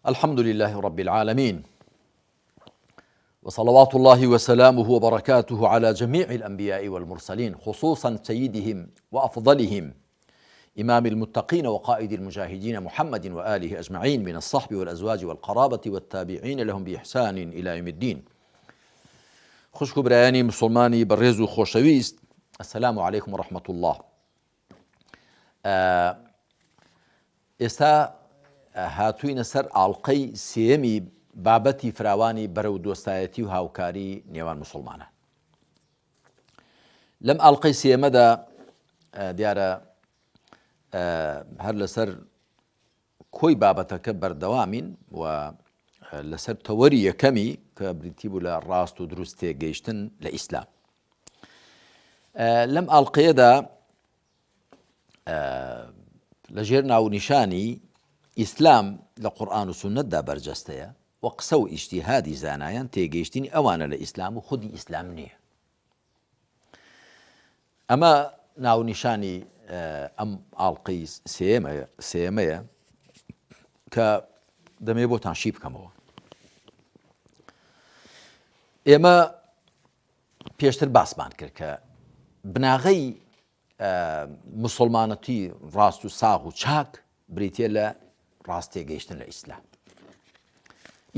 الحمد لله رب العالمين، وصلوات الله وسلامه وبركاته على جميع الأنبياء والمرسلين، خصوصا سيدهم وأفضلهم إمام المتقين وقائد المجاهدين محمد وآله أجمعين، من الصحب والأزواج والقرابة والتابعين لهم بإحسان إلى يوم الدين. خوشكو برایانی مسلمانی بەڕێز و خۆشەویست، السلام عليكم ورحمة الله. ئێستا هاتووینە سەر ئاڵقەی سێیەمی بابەتی فراوانی بەرەو دۆستایەتی و هاوکاری نێوان مسلمانە. لەم ئاڵقەی سێیەمەدا دیارە هەر لەسەر کۆی بابەتەکە بەردەوامین و لەسەر تەوەری یەکەمی کە بریتی بوو لە ڕاست و دروست تێگەیشتن لە ئیسلام. لەم ئاڵقەیەدا لەژێر ناونیشانی ئیسلام لە قورئان و سونەتدا بەرجەستەیە و قسە و ئیجتیهادی زانایان تێگەیشتنی ئەوانە لە ئیسلام و خودی ئیسلام نییە. ئەمە ناونیشانی ئەم ئاڵقەی سێیەمەیە کە دەمێ بۆتان شی بکەمەوە. ئێمە پێشتر باسمان کرد کە بناغەی مسلمانەتی ڕاست و ساغ و چاک بریتێ لە ڕاستێگەیشتن لە ئیسلام.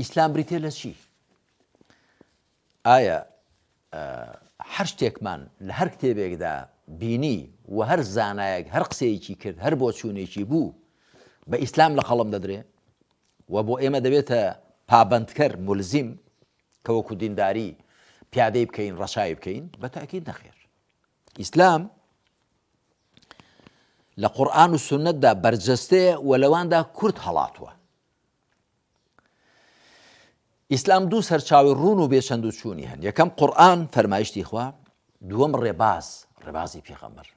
ئیسلام بریتێ لە چی؟ ئایا هەر شتێکمان لە هەر کتێبێکدا بینی و هەر زانایەک هەر قسەیەکی کرد هەر بۆ چوونێکی بوو بە ئیسلام لە خەڵم دەدرێ و بۆ ئێمە دەبێتە پابەندکەر مولزیم کە وەکو دینداری پیادەی بکەین ڕەشای بکەین؟ بەتاکید نەخێر. ئیسلام لە قورئان و سونەتدا بەرجەستەیە و لەواندا کورت هەڵاتووە. ئیسلام دوو سەرچاوی ڕوون و بێچەند و چوونی هەن. یەکەم قورئان فەرمایشتی خوا، دووەم ڕێبازی پێغەمبەر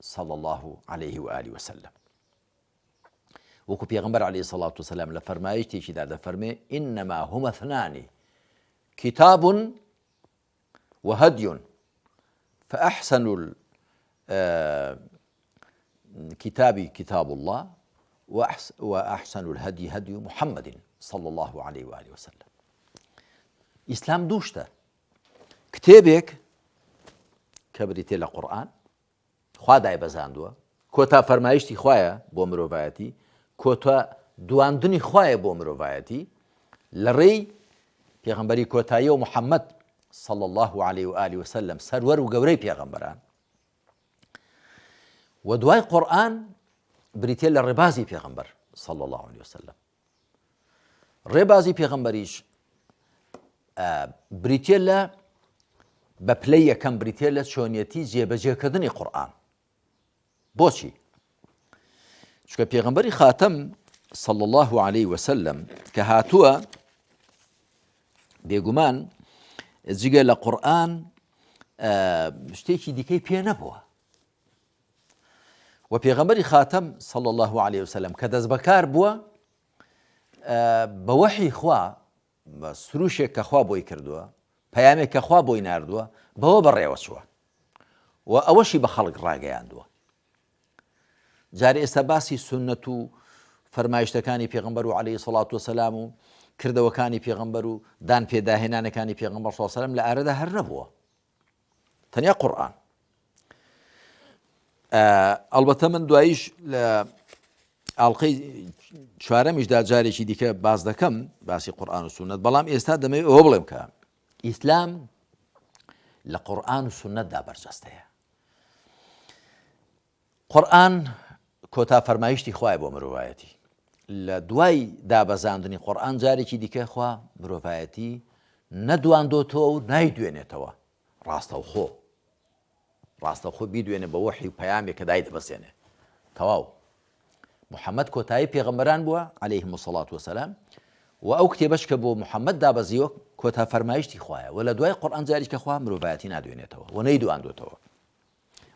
صلی الله عليه و آله وسلم. وەکو پێغەمبەر عليه الصلاة والسلام لە فەرمایشتێکیدا دەفەرمێ ئینەما هومە اثنان کتاب وهدي فأحسن الكتاب كتاب الله وأحسن الهدي هدي محمد صلى الله عليه وآله وسلم. ئیسلام دووشتە، کتێبێک کە بریتێ لە قورئان خوا دایبەزاندووە، کۆتا فەرمایشتی خوایە بۆ مرۆڤایەتی، کۆتا دواندنی خوایە بۆ مرۆڤایەتی لە ڕێی پێغەمبەری کۆتایی و محەممەد صلى الله عليه وآله وسلم، سەروەر و گەورەی پێغەمبەران. و دوای قورئان بریتێ لە ڕێبازی پێغەمبەر صلى الله عليه وسلم. ڕێبازی پێغەمبەریش بریتێ لە بە پلەی یەکەم بریتێ لە چۆنیەتی جێبەجێکردنی قورئان. بۆچی؟ چونکە پێغەمبەری خاتەم صلى الله عليه وسلم کە هاتووە بێگومان جگە لە قورئان شتێکی دیکەی پێ نەبووە. و پێغەمبەری خاتەم صلى الله عليه وسلم کە دەست بەکار بووە بە وەحی خوا، بە سروشێک کە خوا بۆی کردووە، پەیامێک کە خوا بۆی ناردووە، بەوە بەڕێوە چووە و ئەوەشی بە خەڵک ڕاگەیاندووە. جارێ ئێستا باسی سونەت و فەرمایشتەکانی پێغەمبەر و عەلەیهی سەڵات وسەلام و کردەوەکانی پێغەمبەر و دان پێداهێنانەکانی پێغەمبەر صلی الله علیه وسلم لە ئارەدا هەر نەبووە، تەنیا قورئان. ئەڵبەتە من دواییش لە ئاڵقەی چوارەمیشدا جارێکی دیکە باز دەکەم باسی قورئان و سونەت، بەڵام ئێستا دەمەوێت ئەوە بڵێم کە ئیسلام لە قورئان و سونەتدا بەرجەستەیە. قورئان کۆتا فەرمایشتی خوایە بۆ مرۆڤایەتی. لە دوای دابەزاندنی قورئان جارێکی دیکە خوا مرۆڤایەتی نەدواندۆتەوە و نایدوێنێتەوە، ڕاستەوخۆ بیدوێنێ بە وەحی و پەیامێک کە دای دەبەسێنێ. تەواو محەممەد کۆتایی پێغەمبەران بووە عەلەیهیم الصەڵات وەسەلام، و ئەو کتێبەش کە بۆ محەممەد دابەزیوە کۆتا فەرمایشتی خوایە، و لە دوای قورئان جارێکە خوا مرۆڤایەتی نادوێنێتەوە و نەیدواندۆتەوە.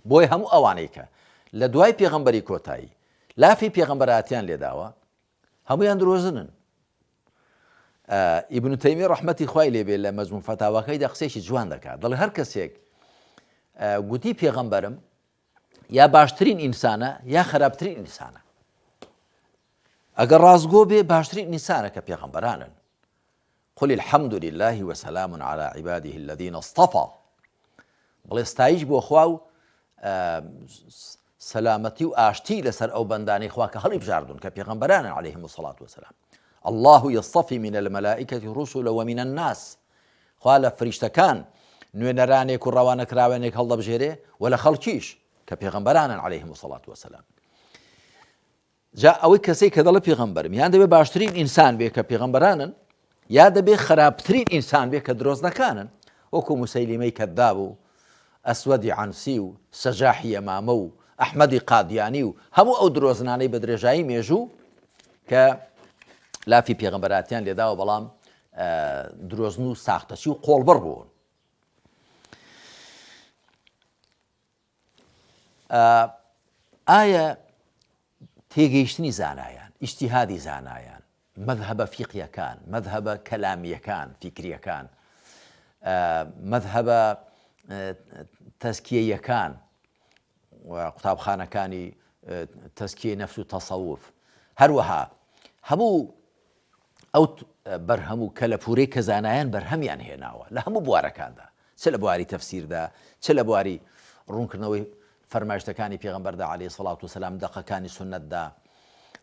بۆی هەموو ئەوانەی کە لە دوای پێغەمبەری کۆتایی لافی پێغەمبەراتیان لێداوە هەمویان درۆزنن. ئیبن تەیمیە ڕەحمەتی خوای لێبێ لە مەجموع فەتاواکەیدا قسێکی جوان دەکات، دەڵێ هەر کەسێک گوتی پێغەمبەرم یا باشترین ئینسانە یا خراپترین ئینسانە. ئەگەر ڕازگۆ بێ باشترین ئینسانە کە پێغەمبەرانن. قل الحمد لله وسلام على عباده الذين اصطفى. بڵێ ستایش بۆ خوا و سەلامەتی و ئاشتی لەسەر ئەو بەندانەی خوا کە هەڵی بژاردون کە پێغەمبەرانن عليهم الصلاة والسلام. الله يصطفي من الملائكة رسلا ومن الناس. خوا لە فریشتەکان نوێنەرانێک و ڕەوانەکراوێنێک هەڵدەبژێرێ و لە خەڵکیش کە پێغەمبەرانن عليهم الصلاة والسلام. جا ئەوەی کەسەی کە دەڵێ پێغەمبەرم یان دەبێ باشترین ئینسان بێ کە پێغەمبەرانن یا دەبێ خراپترین ئینسان بێ کە درۆزنەکانن، وەکو موسەیلیمەی کەذاب و ئەسوەدی عەنسی و سەجاحی یەمامە و ئەحمەدی قادیانی و هەموو ئەو درۆزنانەی بە درێژایی مێژوو کە لافی پێغەمبەراتیان لێداوە بەڵام درۆزن و ساختەچی و قۆڵبڕ بوون. ئایا تێگەیشتنی زانایان، ئیجتیهادی زانایان، مەذهبە فیقیەکان، مەذهبە کەلامیەکان، فیکریەکان، مەذهبە تەزکیەیەکان و قوتابخانەکانی تەزکیەی نەفس و تەسەوف، هەروەها هەموو ئەو بەرهەم و کەلەپورەی کە زانایان بەرهەمیان هێناوە لە هەموو بوارەکاندا، چ لە بواری تەفسیردا، چ لە بواری ڕوونکردنەوەی فەرمایشتەکانی پێغەمبەردا عەلەیهی سەڵات وسەلام، دەقەکانی سوننەتدا،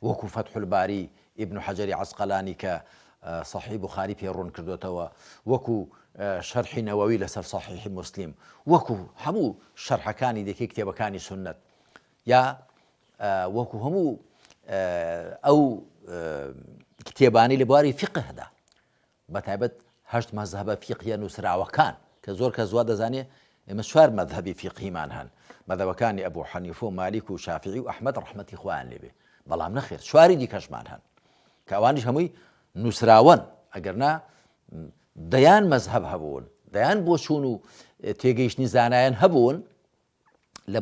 وەکو فەتح الباری ئیبن حەجەری عەسقەلانی کە صحیح بوخاری پێ ڕوون کردوێتەوە، وەکو شەرحی نەوەوی لەسەر صحیح موسلیم، وەکو هەموو شەرحەکانی دەکەی کتێبەکانی سوننەت، یا وەکو هەموو ئەو کتێبانی لە بواری فیقهدا، بەتایبەت 8 مەذهبە فیقیە نووسراوەکان کە زۆر کەس وا دەزانێ ئێمە 4 مەذهبی فیقهیمان هەن، مەذهبەکانی ئەبوو حەنیفە و مالیک و شافعی و ئەحمەد ڕەحمەتی خوایان لێبێ، بەڵام نەخێر 4 دیکەشمان هەن کە ئەوانیش هەمووی نووسراون، ئەگەرنا دەیان مەذهب هەبوون، دەیان بۆ چوون و تێگەیشتنی زانایان هەبوون لە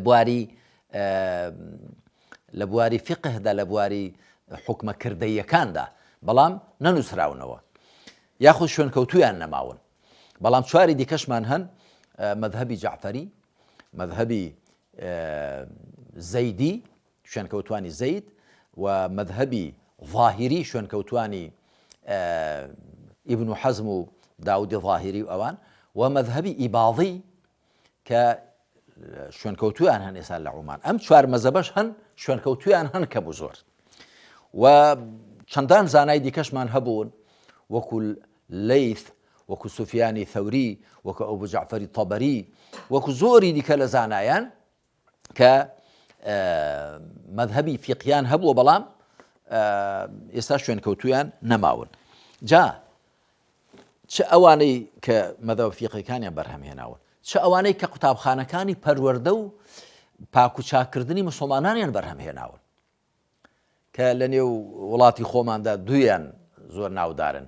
بواری فیقهدا، لە بواری حکمەکردەیەکاندا، بەڵام نەنووسراونەوە یاخود شوێنکەوتویان نەماون. بەڵام 4 دیکەشمان هەن، مەذهبی جەعفەری، مەذهبی زەیدی شوێنکەوتوانی زەید، و مەذهبی ظاهری شوێنکەوتوانی ئیبن حەزم و داودی ظاهری و ئەوان، و مەذهبی ئیباضی کە شوێنکەوتویان هەن ئێستا لە عومان. ئەم 4 مەذهبەش هەن شوێنکەوتویان هەن کە بوو زۆر، و چەندان زانای دیکەشمان هەبوون وەکو لەیث، وەکو سوفیانی ثەوری، وەکو ئەبوو جەعفەری تەبەری، وەکو زۆری دیکە لە زانایان کە مەذهبی فیقیان هەبووە بەڵام ئێستا شوێنکەوتویان نەماون. جا چ ئەوانەی کە مەذهب فیقیەکانیان بەرهەمهێناون، چ ئەوانەی کە قوتابخانەکانی پەروەردە و پاک و چاکردنی مسلمانانیان بەرهەمهێناون کە لە نێو وڵاتی خۆماندا دویان زۆر ناودارن،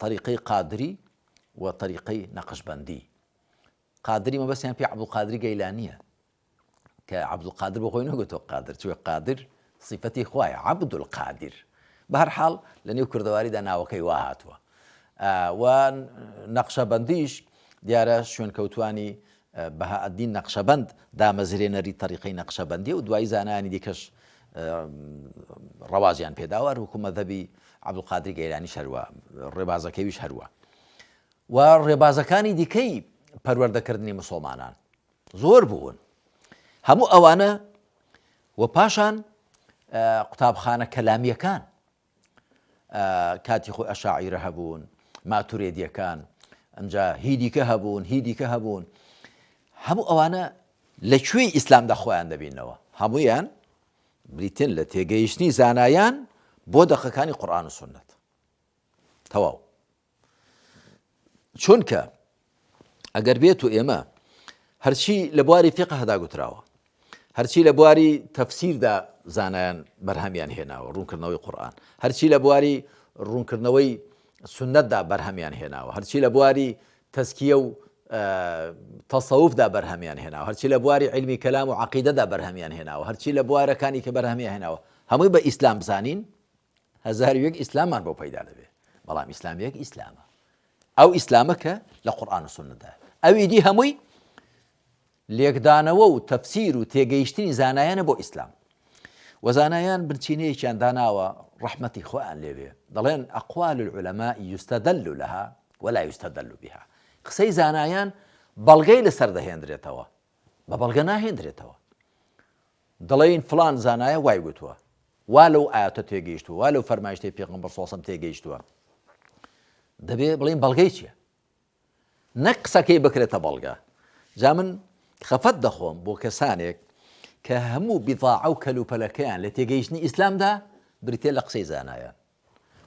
طریقەی قادری و طریقەی نەقشبەندی. قادری مەبەستیان پێ عەبدولقادری گەیلانیە کە عەبدولقادر بۆ خۆی نەگوتۆ قادر، چوە قادر صفەتی خوایە، عەبدولقادر. بەهەرحاڵ لە نێو کوردەواریدا ناوەکەی وا هاتووە. و نەقشەبەندیش دیارە شوێنکەوتوانی بەهاءەدین نەقشەبەند دامەزرێنەری طریقەی نەقشەبەندی و دوای زانانی دیکەش ڕەوازیان پێداوە، وەکو مەذهبی عەبدولقادری گەیلانی هەروە، ڕێبازەکەویش هەروە، و ڕێبازەکانی دیکەی پەروەردەکردنی مسلمانان زۆر بوون. هەموو ئەوانە و پاشان قوتابخانە کەلامیەکان کاتی خۆی ئەشاعیرە هەبوون، ماتوریدیەکان، ئەنجا هیدیکە هەبوون، هەموو ئەوانە لەکوێی ئیسلامدا خۆیان دەبینەوە، هەموویان بریتن لە تێگەیشتنی زانایان بۆ دەقەکانی قورئان و سوننەت. تەواو. چونکە ئەگەر بێت و ئێمە هەرچی لە بواری فیقهدا گوتراوە، هەرچی لە بواری تەفسیردا زانایان بەرهەمیان هێناوە، ڕوونکردنەوەی قورئان، هەرچی لە بواری ڕوونکردنەوەی سوننەتدا بەرهەمیان هێناوە، هەرچی لە بواری تەزکیە و تەسەوفدا بەرهەمیان هێناوە، هەرچی لە بواری عیلمی کەلام و عەقیدەدا بەرهەمیان هێناوە، هەرچی لە بوارەکانی کە بەرهەمیان هێناوە، هەمووی بە ئیسلام بزانین، 1001 ئیسلاممان بۆ پەیدا دەبێت. بەڵام ئیسلام یەک ئیسلامە، ئەو ئیسلامە کە لە قورئان و سوننەتدا، ئەوی دی هەمووی لێکدانەوە و تەفسیر و تێگەیشتنی زانایانە بۆ ئیسلام. وزانایان بنچینەیەکیان داناوە ڕەحمەتی خۆیان لێبێ دەڵێن ئەقوال العلماء يستدل لها ولا يستدل بها. قسەی زانایان بەڵگەی لەسەر دەهێنرێتەوە بە بەڵگە ناهێنرێتەوە. دەڵێن فلان زانایە وای گوتووە، وا لەو ئاەتە تێگەیشتووە، وا لەو فەرمایشتەی پێغەمبەر صلی الله علیه و سلم تێگەیشتووە. دەبێ بڵین بەڵگەی چییە؟ نەک قسەکەی بکرێتە بەڵگە. جا من خەفەت دەخۆم بۆ کەسانێک کە هەموو بیضاعە و کەلوپەلەکەیان لە تێگەیشتنی ئیسلامدا بریتێ لە قسەی زانایە.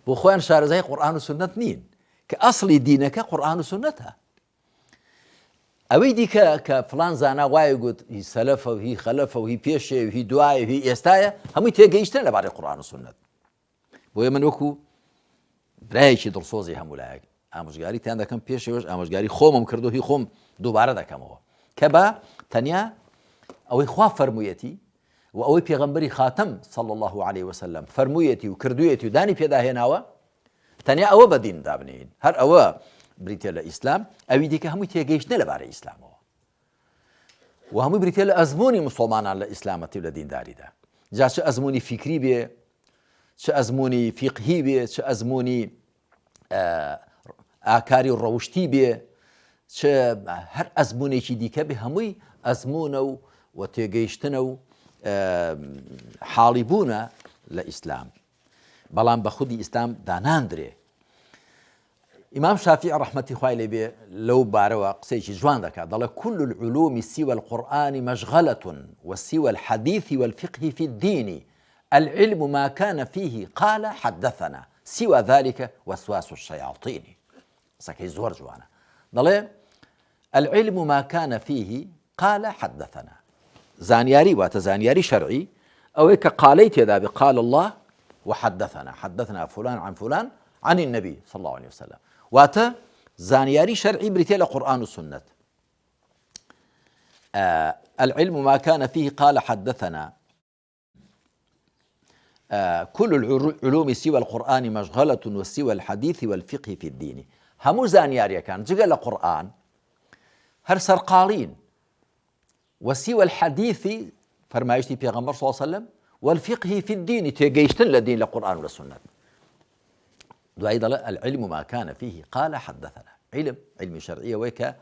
بۆ خۆیان شارەزای قورئان و سنت نین کە ئەسڵی دینەکە قورئان و سنتە. ئەوەی دیکە کە فلان زانا وایە گوت هی سەلەفە و هی خەلەفە و هی پێشێ و هی دوایە و هی ئێستایە هەمووی تێگەیشتن لەبارەی قورئان و سنت. بۆیە من وەکو برایەکی دڵسۆزی هەمولایەک ئامۆژگاریتان دەکەم، پێشەوەش ئامۆژگاری خۆمم کردو هی خۆم دووبارە دەکەمەوە کە بە تەنیا ئەوەی خوا فەرموویەتی و ئەوەی پێغەمبەری خاتەم صلی الله عليه وسلم فەرموویەتی و کردوویەتی و دانی پێداهێناوە تەنیا ئەوە بەدین دابنین، هەر ئەوە بریتێ لە ئیسلام. ئەوی دیکە هەمووی تێگەیشتنە لەبارەی ئیسلامەوە و هەمووی بریتێ لە ئەزموونی مسلمانان لە ئیسلامەتی و لە دینداریدا. جا چه ئەزموونی فیکری بێ، چه ئەزموونی فیقهی بێ، چه ئەزموونی ئاکاری و ڕەوشتی بێ، چه هەر ئەزموونێکی دیکە بێ، هەمووی ئەزموونە و تێگەیشتنە و حاڵی بوونە لە ئیسلام. بەڵام بە خودی ئیسلام داناندرێ. ئیمام شافعی ڕەحمەتی خوای لێبێ لەو بارەوە قسەیەکی جوان دەکات، دەڵێ كل العلوم سوى القرآن مشغلة وسوى الحديث والفقه في الدين العلم ما كان فيه قال حدثنا سوى ذلك وسواس الشياطين. قسەکەی زۆر جوانە. دەڵێ العلم ما كان فيه قال حدثنا. زانیاری واتە زانیاری شەرعی ئەوەی کە قالەی تێدا بێ قال الله وحدثنا حدثنا فلان عن فلان عن النبي صلى الله عليه وسلم. واتە زانیاری شەرعی بریتێ لە قورئان و سنت. العلم ما كان فيه قال حدثنا كل العلوم سوى القرآن مشغلة وسوى الحديث والفقه في الدين. هەموو زانیاریەکان جگە لە قورئان هەر سەرقاڵین. وسوى الحديث فرمايشتي پیغمبر صلى الله عليه وسلم والفقه في الدين تيجيشتن لدين لقرآن والسنة. دعي العلم ما كان فيه قال حدثنا. علم شرعي ويك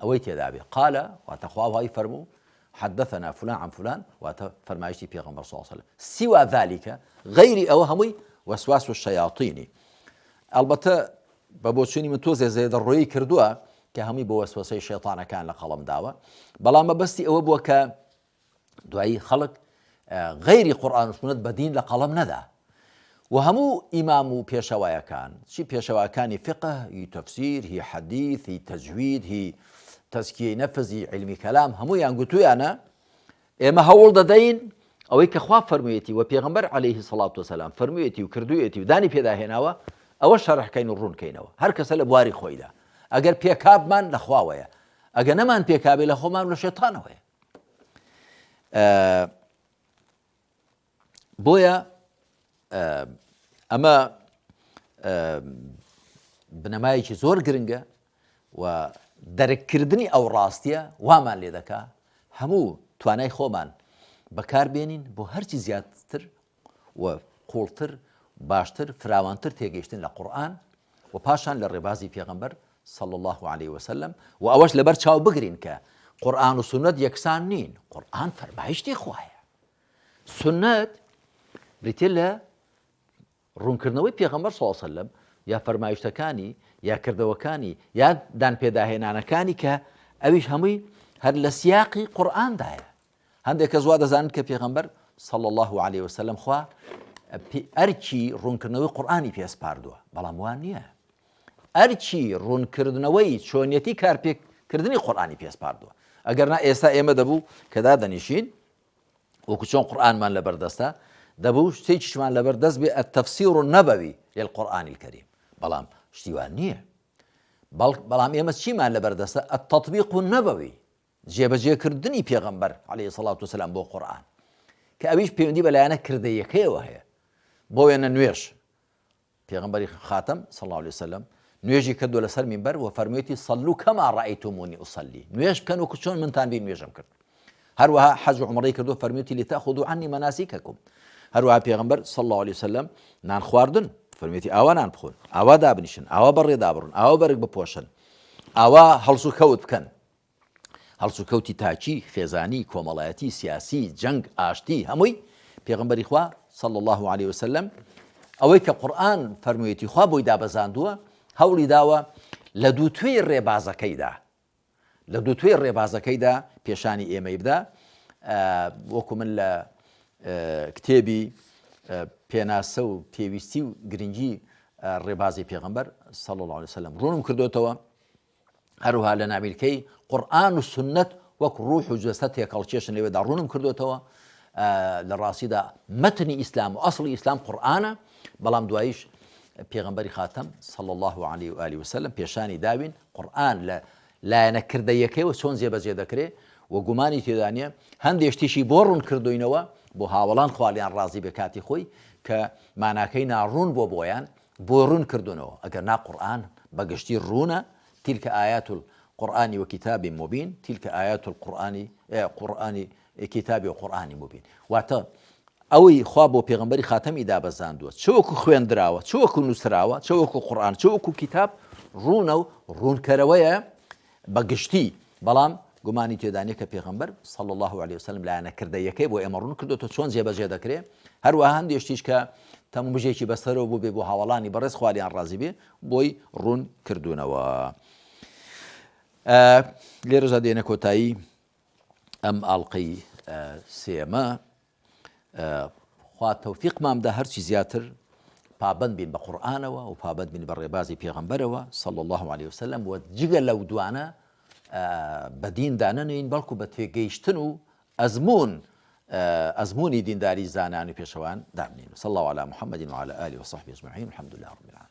أويت يدابي قال وتخواه هاي فرمو حدثنا فلان عن فلان وفرمايشتي پیغمبر صلى الله عليه وسلم. سوى ذلك غير أوهمي وسواس الشياطين. البته ببوشيني من توزي زي الروي كردوها كهمي بوسوسه الشيطان كان لقلم داوة بلا ما بستي أو بوك دعي خلق غير قرآن وسنة بدين لقلم ندى وهمو إمام بيشوايا كان شي بيشوايا كان فقه هي تفسير هي حديث هي تجويد هي تزكية نفس هي علمي كلام همو ينقطو أنا إما هول دين أو إيك خواف فرميتي وبيغمبر عليه الصلاة والسلام فرميتي وكردويتي وداني في ذا هناوة أو شرح كين الرون كينوا هر كسل بواري خويدا أجر بيكاب من لخواويا أجر نمان بيكاب لخو من لشيطان ويا بويا أما بنمايش زور جرينجا ودرك كردني أو راستيا ومان لذكاء همو تواناي خومان بكار بينين بو هرچی زيادتر وقولتر باشتر فراوانتر تيجيشتن للقرآن وباشان للربازي پیغمبر صلى الله عليه وسلم وأوش لبر چاو بگرين که قرآن و سنت يكسان نين. قرآن فرمايشتي خواهي سنت بريتيلا ڕوونکردنەوەی پێغەمبەر صلی الله علیه وسلم یا فەرمایشتەکانی یا کردەوەکانی یا دانپێداهێنانەکانی کە ئەویش هەمووی هەر لە سیاقی قورئاندایە. هەندێک کەس وا دەزانن کە پێغەمبەر صلی الله عليه وسلم خوا ئەرکی ڕوونکردنەوەی قورئانی پێسپاردووە، بەڵام وان نییە. ئەرکی ڕوونکردنەوەی چۆنیەتی کارپێکردنی قورئانی پێسپاردووە. ئەگەرنا ئێستا ئێمە دەبوو کە دادەنیشین وەکو چۆن قورئانمان لەبەردەستە دەبوو شتێکیشمان لەبەردەست بێ التەفسیر النەبەوی للقورآن الكريم. بەڵام شتیوان نییە. بەڵام ئێمە چیمان لەبەردەستە التەطبیق النەبەوی جێبەجێکردنی پێغەمبەر عليه الصلاة والسلام بۆ قورئان کە ئەویش پەیوەندی بەلایەنە کردەیەکەیەوە هەیە. بۆ وێنە نوێژ پێغەمبەری خاتەم صلی الله عليه وسلم نوێژی کردووە لەسەر مینبەر و فەرموویەتی صەلوو کەما ڕەئەیتمونی ئوصەلی، نوێژ بکەن وەکو چۆن منتان بین نوێژم کرد. هەروەها حەج و عومرەی کردووە فەرموویەتی لتەأخذوا عنی مناسککم، هەروەها پێغەمبەر صلی الله عليه وسلم نان خواردن فەرمێتی ئاوا نان بخۆن، ئاوا دابنیشن، ئاوا بەڕێدا بڕن، ئاوا بەرگ بپۆشن، ئاوا هەڵس و کەوت بکەن. هەڵس و کەوتی تاکی، خێزانی، کۆمەڵایەتی، سیاسی، جەنگ، ئاشتی هەمووی پێغەمبەری خوا صلی الله عليه وسلم ئەوەی کە قورئان فەرموویەتی خوا بۆی دابەزاندووە هەوڵی داوە لە دووتوێی ڕێبازەکەیدا پێشانی ئێمەی بدا. وەکو من لە کتێبی پێناسە و پێویستی و گرنگی ڕێبازی پێغەمبەر صلی الله عليه وسلم ڕوونم کردوتەوە، هەروها لە ناویلکەی قورئان و سنت وەک ڕوح و جەسەد تێکەڵکێشن لەوێدا ڕوونم کردوتەوە. لە ڕاستیدا مەتنی ئیسلام و ئەسڵی ئیسلام قورئانە، بەڵام دواییش پێغەمبەری خاتەم صلی الله عليه وآله وسلم پێشانی داوین قورئان لە لایەنەکردەیەکەیەوە چۆن جێبەجێ دەکرێت و گومانی تێدا نییە هەندێک شتێکی بۆ ڕوون کردوینەوە بۆ هاوڵان خوالیان ڕازی بە کاتی خۆی کە ماناکەی ناڕوون بۆ بۆیان بۆ ڕوون کردوونەوە. ئەگەر نا قورئان بەگشتی ڕوونە، تیلکە ئايات القرآن وكتاب مبين، تلك آيات القرآن كتاب وقرآن مبين. واتە ئەوەی خوا بۆ پێغەمبەری خاتەمی دابەزاندووە چ وەکو خوێندراوە، چ وەکو نووسراوە، چ وەکو قورئان، چ وەکو کتاب ڕوونە و ڕوونکەرەوەیە بەگشتی، بەڵام گومانی تێدانێت کە پێغەمبەر صلی الله عليه وسلم لایەنەکردەیەکەی بۆ ئێمە ڕوون کردوتە چۆن جێبەجێ دەکرێت. هەروەها هەندێک شتیش کە تەموو بژێکی بەسەرەوە بوو بێ بۆ هاوڵانی بەڕێز خوالیان ڕازی بێ بۆی ڕوون کردوونەوە. لێرەدا دێنە کۆتایی ئەم ئاڵلقەی سێمە. خوا تەوفیقمان بدە هەرچی زیاتر پابند بین بە قورئانەوە و پابند بین بە ڕێبازی پێغەمبەرەوە صلی الله عليه وسلم و جگە لەو دوانە بە دیندان نەنین بەڵکو بە تێگەیشتن و ئەزمموی دینداری زانان و پێشەوان دابنین. صلی الله على محمد وعلى آله وصحبه أجمعين. الحمد لله رب العالمين.